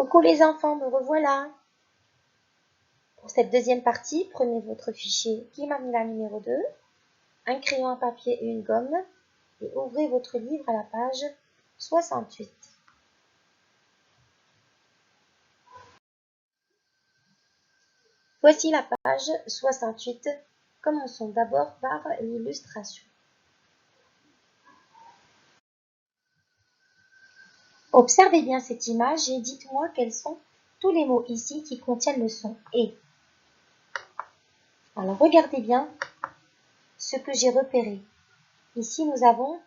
Coucou les enfants, me revoilà. Pour cette deuxième partie, prenez votre fichier Kimamila numéro 2, un crayon à papier et une gomme et ouvrez votre livre à la page 68. Voici la page 68. Commençons d'abord par l'illustration. Observez bien cette image et dites-moi quels sont tous les mots ici qui contiennent le son « et ». Alors regardez bien ce que j'ai repéré. Ici nous avons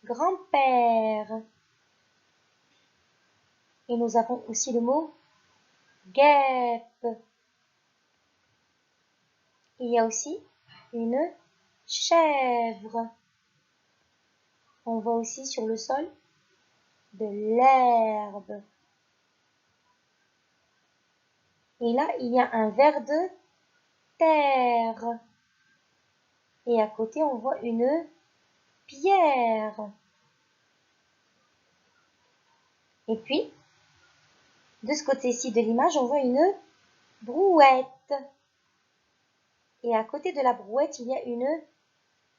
grand-père. Et nous avons aussi le mot guêpe. Il y a aussi une chèvre. On voit aussi sur le sol de l'herbe. Et là, il y a un ver de terre. Et à côté, on voit une pierre. Et puis, de ce côté-ci de l'image, on voit une brouette. Et à côté de la brouette, il y a une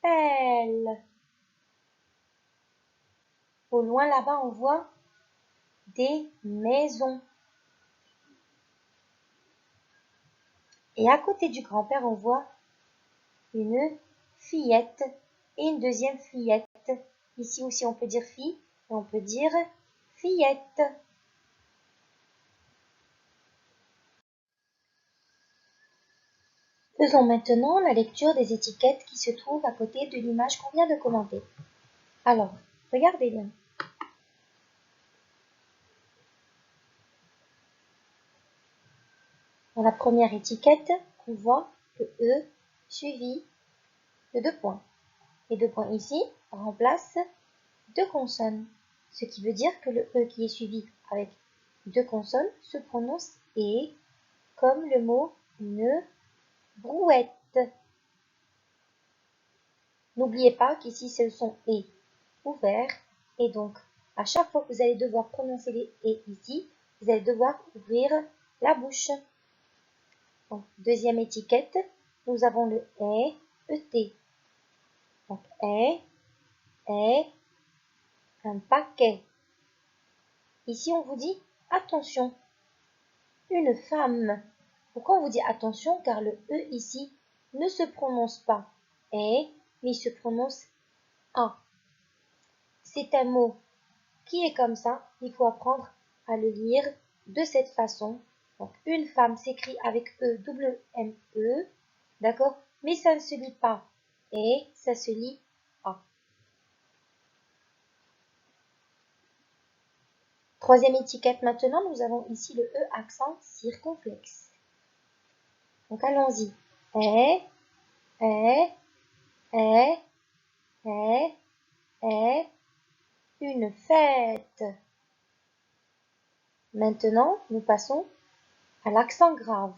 pelle. Au loin, là-bas, on voit des maisons. Et à côté du grand-père, on voit une fillette et une deuxième fillette. Ici aussi, on peut dire fille et on peut dire fillette. Faisons maintenant la lecture des étiquettes qui se trouvent à côté de l'image qu'on vient de commenter. Alors, regardez bien. Dans la première étiquette, on voit le E suivi de 2 points. Les 2 points ici remplacent 2 consonnes, ce qui veut dire que le E qui est suivi avec 2 consonnes se prononce E, comme le mot une brouette. N'oubliez pas qu'ici c'est le son E ouvert et donc à chaque fois que vous allez devoir prononcer les E ici, vous allez devoir ouvrir la bouche. Donc, deuxième étiquette, nous avons le E, ET. Donc un paquet. Ici on vous dit attention, une femme. Pourquoi on vous dit attention? Car le E ici ne se prononce pas E, mais il se prononce A. C'est un mot qui est comme ça, il faut apprendre à le lire de cette façon. Donc une femme s'écrit avec E, W-M-E, d'accord? Mais ça ne se lit pas E, ça se lit A. Troisième étiquette maintenant, nous avons ici le E accent circonflexe. Donc allons-y. Une fête. Maintenant, nous passons à l'accent grave.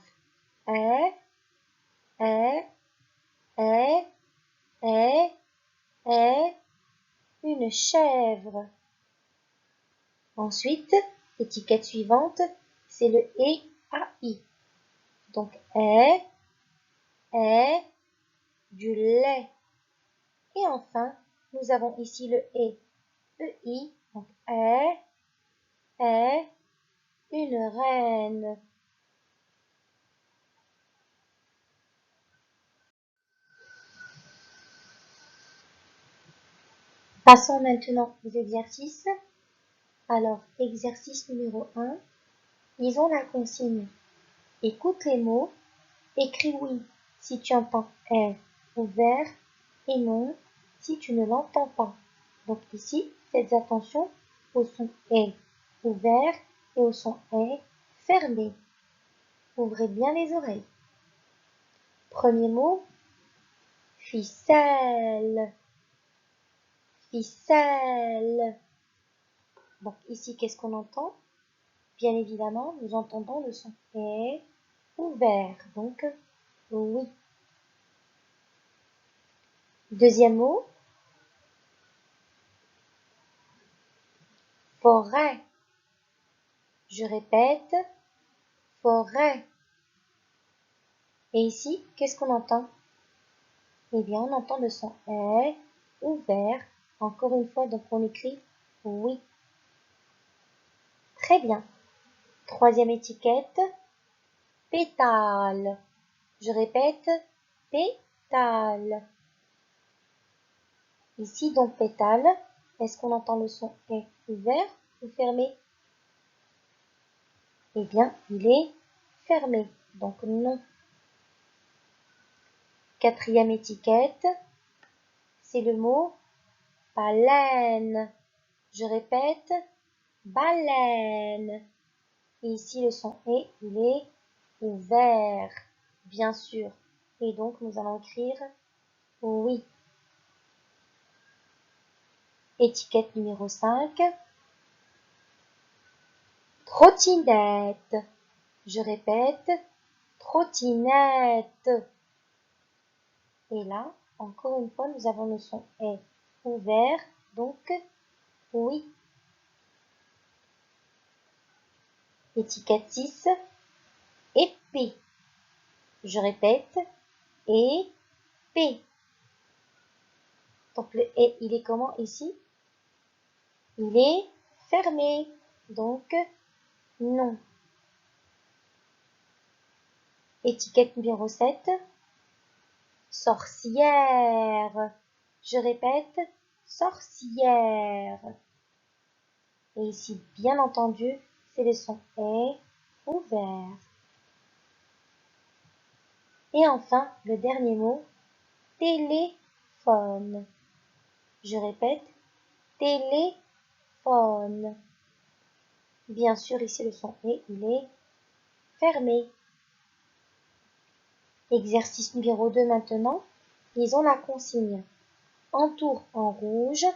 Une chèvre. Ensuite, étiquette suivante, c'est le E-A-I. Donc, du lait. Et enfin, nous avons ici le E-I. Donc, une reine. Passons maintenant aux exercices. Alors, exercice numéro 1. Lisons la consigne. Écoute les mots. Écris oui si tu entends ouvert et non si tu ne l'entends pas. Donc ici, faites attention au son ouvert et au son fermé. Ouvrez bien les oreilles. Premier mot, ficelle. Ficelle. Donc ici, qu'est-ce qu'on entend? Bien évidemment, nous entendons le son ouvert. Donc, oui. Deuxième mot, forêt. Je répète, forêt. Et ici, qu'est-ce qu'on entend? Eh bien, on entend le son est ouvert. Encore une fois, donc on écrit oui. Très bien. Troisième étiquette, pétale. Je répète, pétale. Ici, donc pétale, est-ce qu'on entend le son est ouvert ou fermé? Eh bien, il est fermé, donc non. Quatrième étiquette, c'est le mot baleine. Je répète, baleine. Et ici, le son est, il est ouvert, bien sûr. Et donc, nous allons écrire oui. Étiquette numéro 5. Trottinette. Je répète, trottinette. Et là, encore une fois, nous avons le son est ouvert, donc oui. Étiquette 6, épée. Je répète, épée. Donc le et, il est comment ici? Il est fermé, donc non. Étiquette numéro 7, sorcière. Je répète, sorcière. Et ici, bien entendu, c'est le son est ouvert. Et enfin, le dernier mot, téléphone. Je répète, téléphone. Bien sûr, ici, le son est, il est fermé. Exercice numéro 2 maintenant. Lisons la consigne. Entoure en rouge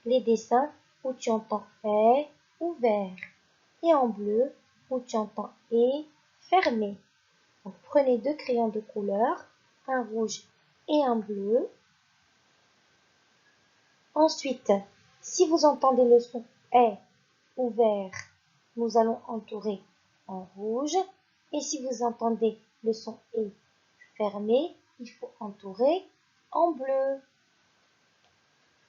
les dessins où tu entends est ouvert et en bleu où tu entends est fermé. Donc, prenez 2 crayons de couleur, un rouge et un bleu. Ensuite, si vous entendez le son est ouvert, nous allons entourer en rouge. Et si vous entendez le son est fermé, il faut entourer en bleu.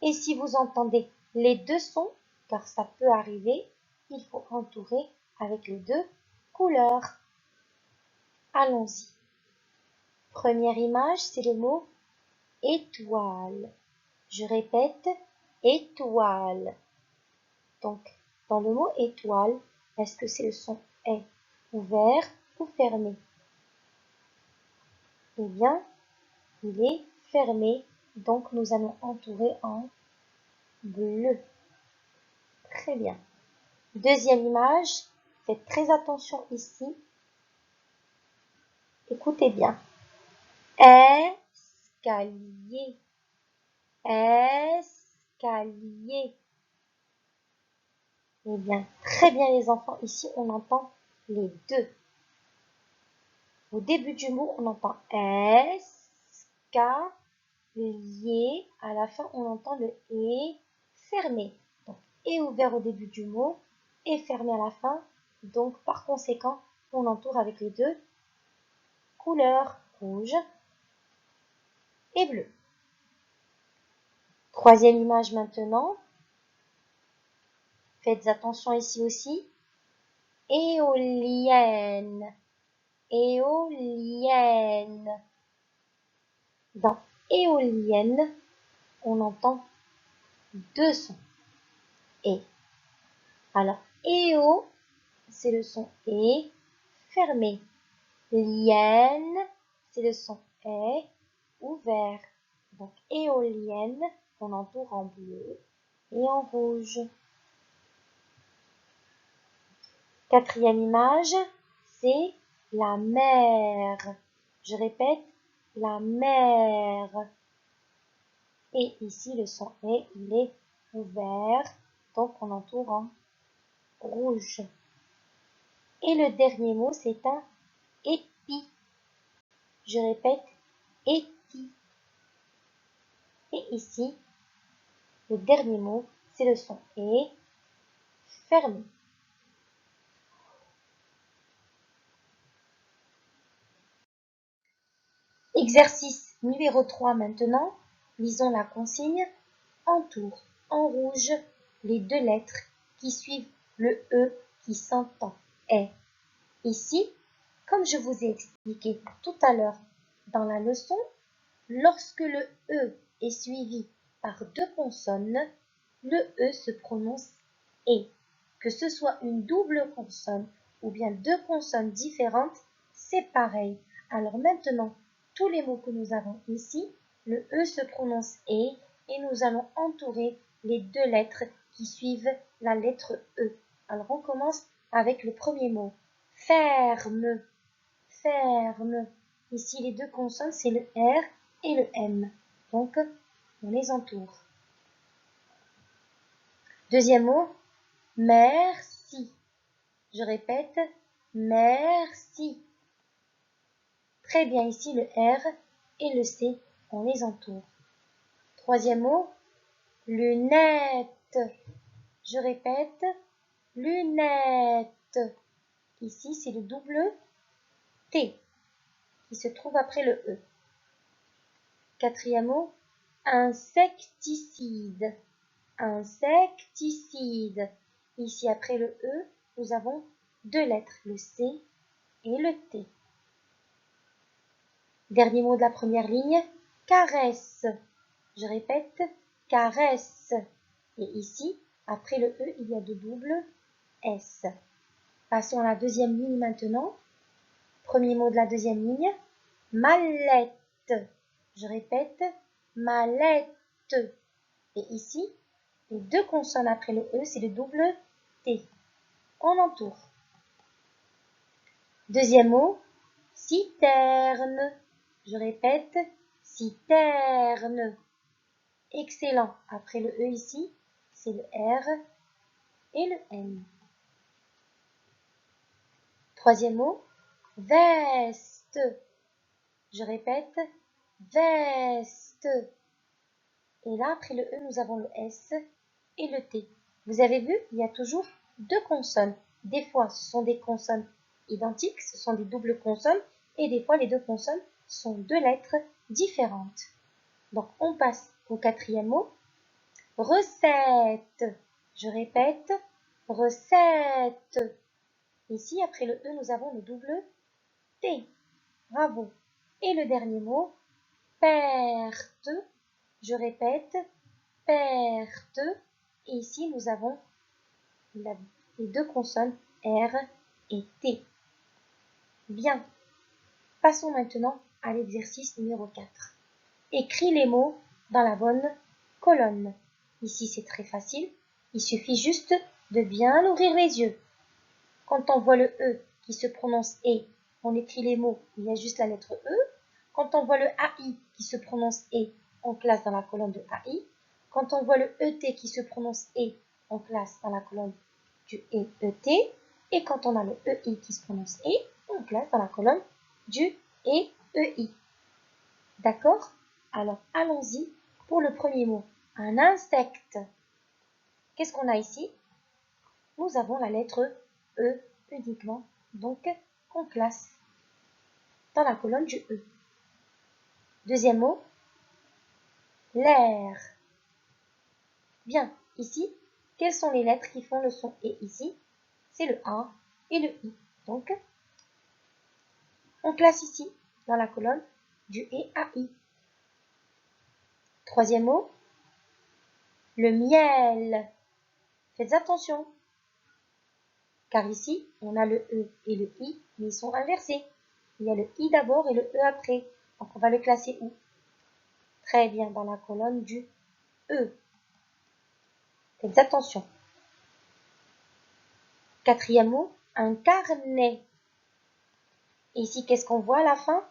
Et si vous entendez les deux sons, car ça peut arriver, il faut entourer avec les 2 couleurs. Allons-y. Première image, c'est le mot étoile. Je répète, étoile. Donc, dans le mot étoile, est-ce que c'est le son est ouvert ou fermé? Eh bien, il est fermé, donc nous allons entourer en bleu. Très bien. Deuxième image, faites très attention ici. Écoutez bien. Escalier. Escalier. Eh bien, très bien les enfants, ici on entend les deux. Au début du mot, on entend escalier. À la fin, on entend le et fermé. Donc, et ouvert au début du mot, et fermé à la fin. Donc, par conséquent, on entoure avec les 2 couleurs, rouge et bleu. Troisième image maintenant. Faites attention ici aussi. Éolienne. Éolienne. Dans éolienne, on entend 2 sons. Et. Alors, éo, c'est le son et fermé. Lienne, c'est le son est ouvert. Donc, éolienne, on entoure en bleu et en rouge. Quatrième image, c'est la mer. Je répète, la mer. Et ici, le son est, il est ouvert, donc on entoure en rouge. Et le dernier mot, c'est un épi. Je répète, épi. Et ici, le dernier mot, c'est le son et fermé. Exercice numéro 3 maintenant. Lisons la consigne. Entoure en rouge les deux lettres qui suivent le E qui s'entend est. Ici, comme je vous ai expliqué tout à l'heure dans la leçon, lorsque le E est suivi par deux consonnes, le E se prononce et. Que ce soit une double consonne ou bien deux consonnes différentes, c'est pareil. Alors maintenant, tous les mots que nous avons ici, le E se prononce et nous allons entourer les deux lettres qui suivent la lettre E. Alors on commence avec le premier mot. Ferme, ferme. Ici les deux consonnes, c'est le R et le M. Donc, on les entoure. Deuxième mot, merci. Je répète, merci. Très bien, ici le R et le C, on les entoure. Troisième mot, lunettes. Je répète, lunettes. Ici, c'est le double T qui se trouve après le E. Quatrième mot, insecticide. Insecticide. Ici, après le E, nous avons deux lettres, le C et le T. Dernier mot de la première ligne, caresse. Je répète, caresse. Et ici, après le E, il y a deux doubles S. Passons à la deuxième ligne maintenant. Premier mot de la deuxième ligne, mallette. Je répète, mallette. Et ici, les deux consonnes après le E, c'est le double T. On entoure. Deuxième mot, citerne. Je répète, citerne. Excellent. Après le E ici, c'est le R et le N. Troisième mot, veste. Je répète, veste. Et là, après le E, nous avons le S et le T. Vous avez vu, il y a toujours deux consonnes. Des fois, ce sont des consonnes identiques, ce sont des doubles consonnes, et des fois, les deux consonnes sont deux lettres différentes. Donc, on passe au quatrième mot. Recette. Je répète, recette. Ici, après le E, nous avons le double T. Bravo. Et le dernier mot, perte. Je répète, perte. Et ici, nous avons les deux consonnes R et T. Bien. Passons maintenant à l'exercice numéro 4. Écris les mots dans la bonne colonne. Ici, c'est très facile. Il suffit juste de bien ouvrir les yeux. Quand on voit le E qui se prononce E, on écrit les mots, il y a juste la lettre E. Quand on voit le AI qui se prononce E, on classe dans la colonne de AI. Quand on voit le ET qui se prononce E, on classe dans la colonne du ET. Et quand on a le EI qui se prononce E, on classe dans la colonne du EI. D'accord? Alors, allons-y pour le premier mot. Un insecte. Qu'est-ce qu'on a ici? Nous avons la lettre E uniquement, donc on classe dans la colonne du E. Deuxième mot, l'air. Bien, ici, quelles sont les lettres qui font le son E ici? C'est le A et le I. Donc, on classe ici, dans la colonne du E-A-I. Troisième mot, le miel. Faites attention, car ici, on a le E et le I, mais ils sont inversés. Il y a le I d'abord et le E après. Donc, on va le classer où? Très bien, dans la colonne du E. Faites attention. Quatrième mot, un carnet. Et ici, qu'est-ce qu'on voit à la fin?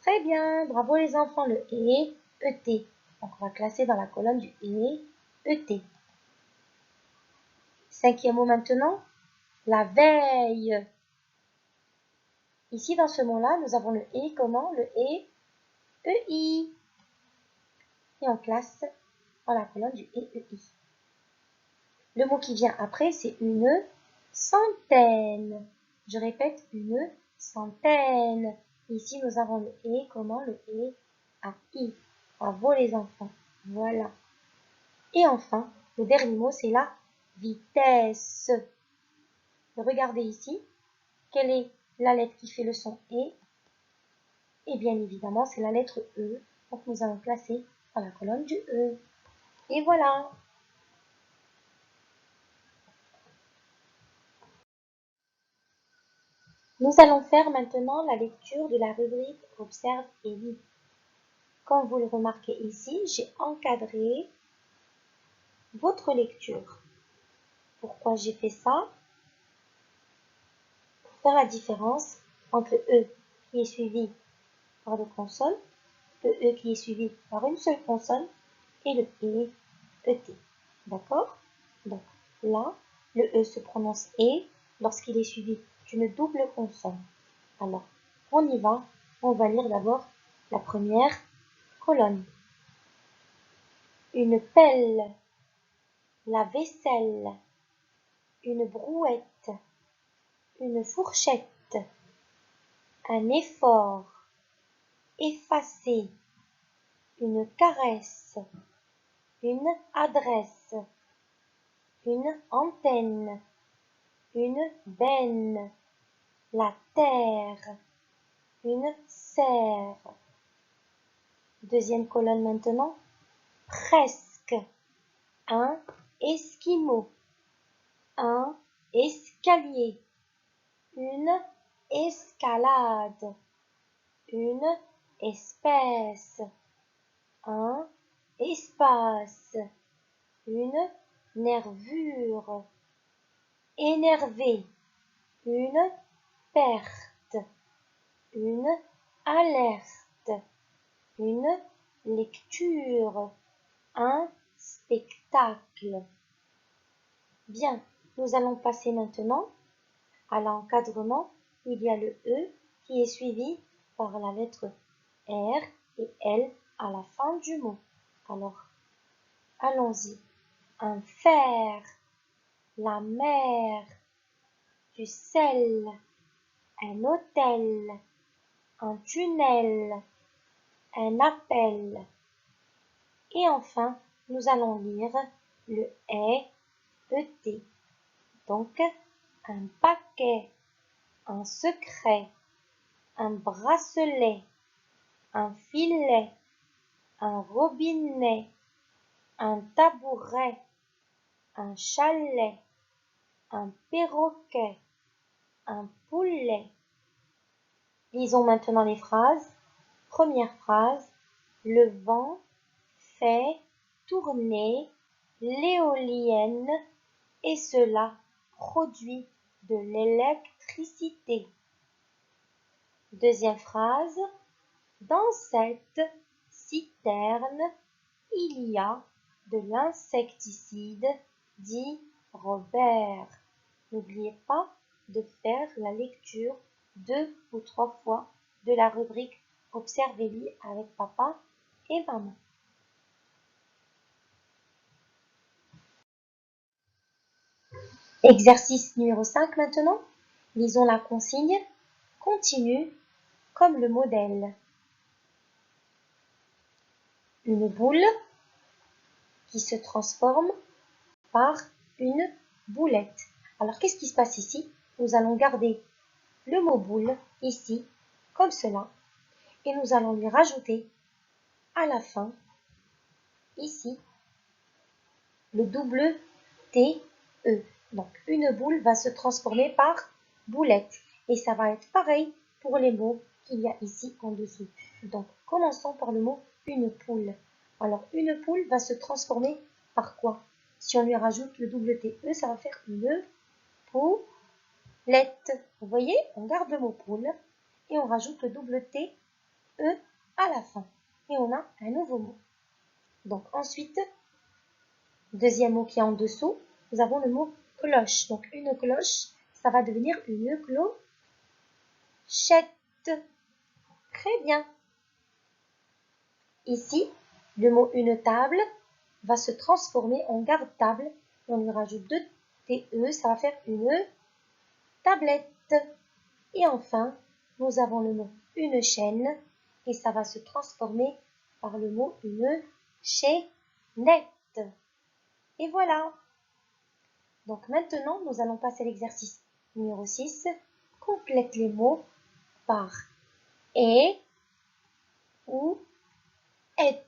Très bien, bravo les enfants, le E, ET. Donc, on va classer dans la colonne du E, ET. Cinquième mot maintenant, la veille. Ici, dans ce mot-là, nous avons le E, comment? Le E, EI. Et on classe dans la colonne du E, EI. Le mot qui vient après, c'est une centaine. Je répète, une centaine. Ici, nous avons le et. Comment le et? À i. Bravo les enfants. Voilà. Et enfin, le dernier mot, c'est la vitesse. Regardez ici. Quelle est la lettre qui fait le son et? Et bien évidemment, c'est la lettre E. Donc, nous allons placer dans la colonne du E. Et voilà. Nous allons faire maintenant la lecture de la rubrique Observe et lis. Comme vous le remarquez ici, j'ai encadré votre lecture. Pourquoi j'ai fait ça? Pour faire la différence entre E qui est suivi par deux consonnes, le E qui est suivi par une seule consonne et le E, ET. D'accord? Donc là, le E se prononce E lorsqu'il est suivi d'une double consonne. Alors, on y va. On va lire d'abord la première colonne. Une pelle, la vaisselle, une brouette, une fourchette, un effort, effacer, une caresse, une adresse, une antenne, une benne, la terre, une serre. Deuxième colonne maintenant, presque, un esquimau, un escalier, une escalade, une espèce, un espace, une nervure, énervé, une perte, une alerte, une lecture, un spectacle. Bien, nous allons passer maintenant à l'encadrement. Il y a le E qui est suivi par la lettre R et L à la fin du mot. Alors, allons-y. Un fer, la mer, du sel, un hôtel, un tunnel, un appel. Et enfin, nous allons lire le ET. Donc, un paquet, un secret, un bracelet, un filet, un robinet, un tabouret, un chalet, un perroquet, un poulet. Lisons maintenant les phrases. Première phrase, le vent fait tourner l'éolienne et cela produit de l'électricité. Deuxième phrase, dans cette citerne, il y a de l'insecticide, dit Robert. N'oubliez pas de faire la lecture 2 ou 3 fois de la rubrique Observez-les avec papa et maman. Exercice numéro 5 maintenant. Lisons la consigne. Continue comme le modèle. Une boule qui se transforme par une boulette. Alors, qu'est-ce qui se passe ici? Nous allons garder le mot boule ici, comme cela, et nous allons lui rajouter à la fin, ici, le double T-E. Donc, une boule va se transformer par boulette. Et ça va être pareil pour les mots qu'il y a ici en dessous. Donc, commençons par le mot une poule. Alors, une poule va se transformer par quoi? Si on lui rajoute le double T-E, ça va faire une poulette. Vous voyez, on garde le mot poule et on rajoute le double T-E à la fin. Et on a un nouveau mot. Donc, ensuite, deuxième mot qui est en dessous, nous avons le mot cloche. Donc, une cloche, ça va devenir une clochette. Très bien. Ici, le mot une table va se transformer en garde table. Et on lui rajoute deux TE, ça va faire une tablette. Et enfin, nous avons le mot une chaîne et ça va se transformer par le mot une chaînette. Et voilà. Donc maintenant, nous allons passer à l'exercice numéro 6. Complète les mots par et ou est.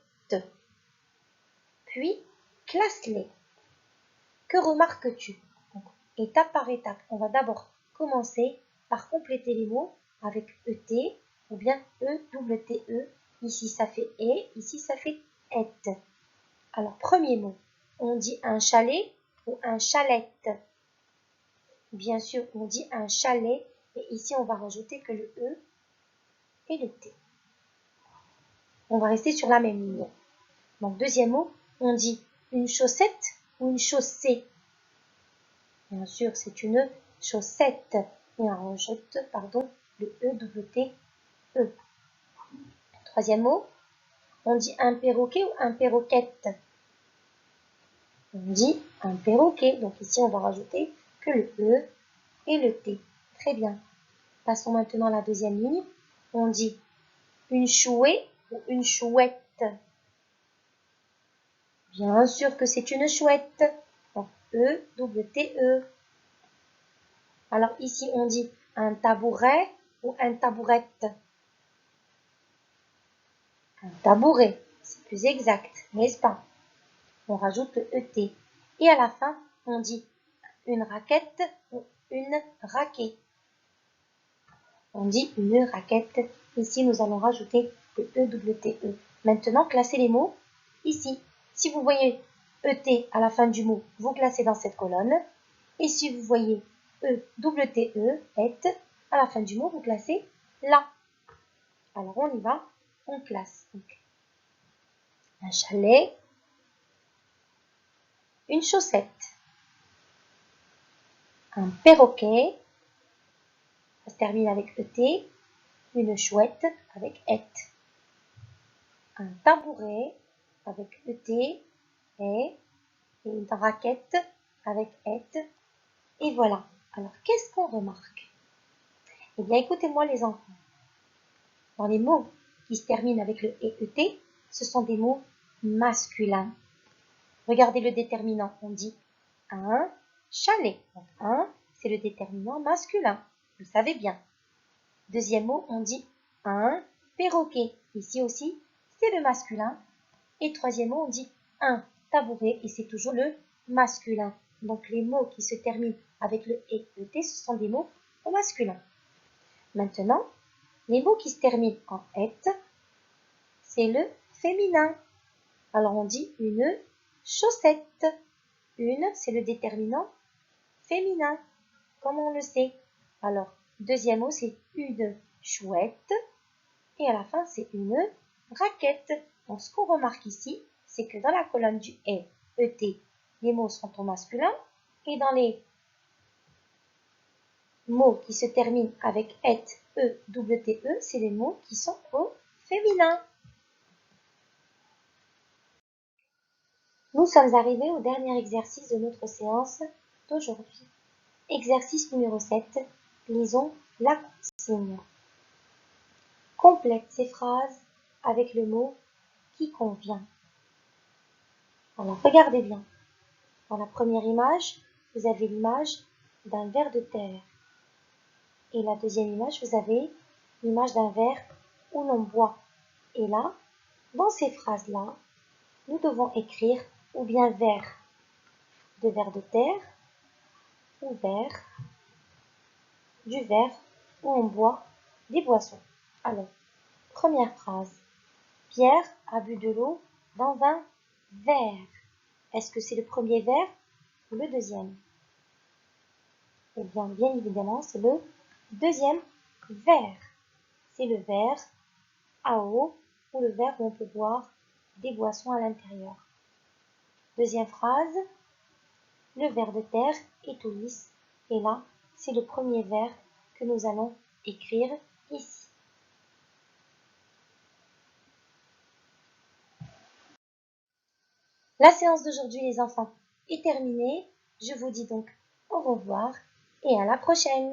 Puis, classe-les. Que remarques-tu? Étape par étape, on va d'abord commencer par compléter les mots avec ET ou bien EWTE. Ici, ça fait et, ici, ça fait est. Alors, premier mot, on dit un chalet ou un chalette. Bien sûr, on dit un chalet et ici, on va rajouter que le E et le T. On va rester sur la même ligne. Donc, deuxième mot, on dit une chaussette ou une chaussée. Bien sûr, c'est une chaussette. Et on rajoute, le EWTE. Troisième mot, on dit un perroquet ou un perroquette. On dit un perroquet. Donc ici, on va rajouter que le E et le T. Très bien. Passons maintenant à la deuxième ligne. On dit une chouette ou une chouette. Bien sûr que c'est une chouette. Donc EWTE. Alors ici, on dit un tabouret ou un tabourette. Un tabouret, c'est plus exact, n'est-ce pas? On rajoute le ET. Et à la fin, on dit une raquette ou une raquette. On dit une raquette. Ici, nous allons rajouter le EWTE. Maintenant, classez les mots ici. Si vous voyez ET à la fin du mot, vous classez dans cette colonne. Et si vous voyez EWTE, est, à la fin du mot, vous classez là. Alors, on y va, on classe. Donc, un chalet, une chaussette, un perroquet, ça se termine avec ET, une chouette avec et, un tabouret avec ET, et une raquette avec et, et voilà. Alors, qu'est-ce qu'on remarque? Eh bien, écoutez-moi les enfants. Dans les mots qui se terminent avec le ET, ce sont des mots masculins. Regardez le déterminant, on dit un chalet. Donc, un, c'est le déterminant masculin, vous le savez bien. Deuxième mot, on dit un perroquet. Ici aussi, c'est le masculin. Et troisième mot, on dit un tabouret et c'est toujours le masculin. Donc, les mots qui se terminent avec le et, le t, ce sont des mots au masculin. Maintenant, les mots qui se terminent en et, c'est le féminin. Alors, on dit une chaussette. Une, c'est le déterminant féminin, comme on le sait. Alors, deuxième mot, c'est une chouette. Et à la fin, c'est une raquette. Donc, ce qu'on remarque ici, c'est que dans la colonne du et, ET, les mots sont au masculin. Et dans les mots qui se terminent avec et, EWTE, c'est les mots qui sont au féminin. Nous sommes arrivés au dernier exercice de notre séance d'aujourd'hui. Exercice numéro 7. Lisons la consigne. Complète ces phrases avec le mot qui convient. Alors, regardez bien. Dans la première image, vous avez l'image d'un ver de terre. Et la deuxième image, vous avez l'image d'un verre où l'on boit. Et là, dans ces phrases-là, nous devons écrire ou bien verre de verre de terre ou verre du verre où on boit des boissons. Alors, première phrase. Pierre a bu de l'eau dans un verre. Est-ce que c'est le premier verre ou le deuxième? Eh bien, bien évidemment, c'est le deuxième verre. C'est le verre à eau ou le verre où on peut boire des boissons à l'intérieur. Deuxième phrase, le ver de terre est tout lisse. Et là, c'est le premier verre que nous allons écrire ici. La séance d'aujourd'hui, les enfants, est terminée. Je vous dis donc au revoir et à la prochaine.